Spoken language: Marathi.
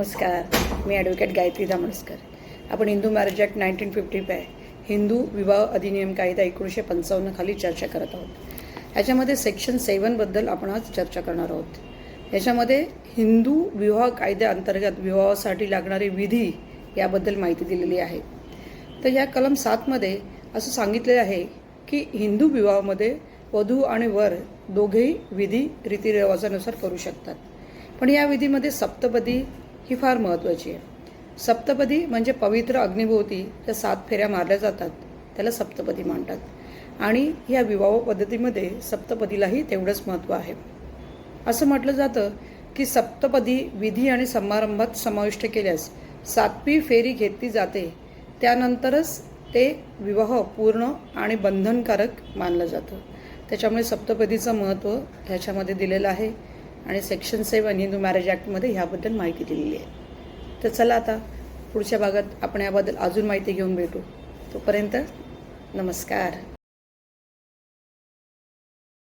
नमस्कार, मी ॲडव्होकेट गायत्री दामोदर. आपण हिंदू मॅरेज ॲक्ट 1955 हिंदू विवाह अधिनियम कायदा 1955 खाली चर्चा करत आहोत. याच्यामध्ये सेक्शन 7बद्दल आपण आज चर्चा करणार आहोत. याच्यामध्ये हिंदू विवाह कायद्याअंतर्गत विवाहासाठी लागणारे विधी याबद्दल माहिती दिलेली आहे. तर या कलम 7मध्ये असं सांगितलेलं आहे की हिंदू विवाहामध्ये वधू आणि वर दोघेही विधी रीतिरिवाजानुसार करू शकतात. पण या विधीमध्ये सप्तपदी ही फार महत्त्वाची आहे. सप्तपदी म्हणजे पवित्र अग्निभोवती ज्या 7 फेऱ्या मारल्या जातात त्याला सप्तपदी म्हणतात. आणि या विवाह पद्धतीमध्ये सप्तपदीलाही तेवढंच महत्त्व आहे. असं म्हटलं जातं की सप्तपदी विधी आणि समारंभात समाविष्ट केल्यास 7वी फेरी घेतली जाते, त्यानंतरच ते विवाह पूर्ण आणि बंधनकारक मानलं जातं. त्याच्यामुळे सप्तपदीचं महत्त्व ह्याच्यामध्ये दिलेलं आहे आणि सेक्शन 7 हिंदू मॅरेज ॲक्टमध्ये ह्याबद्दल माहिती दिलेली आहे. तर चला आता पुढच्या भागात आपण याबद्दल अजून माहिती घेऊन भेटू. तोपर्यंत नमस्कार.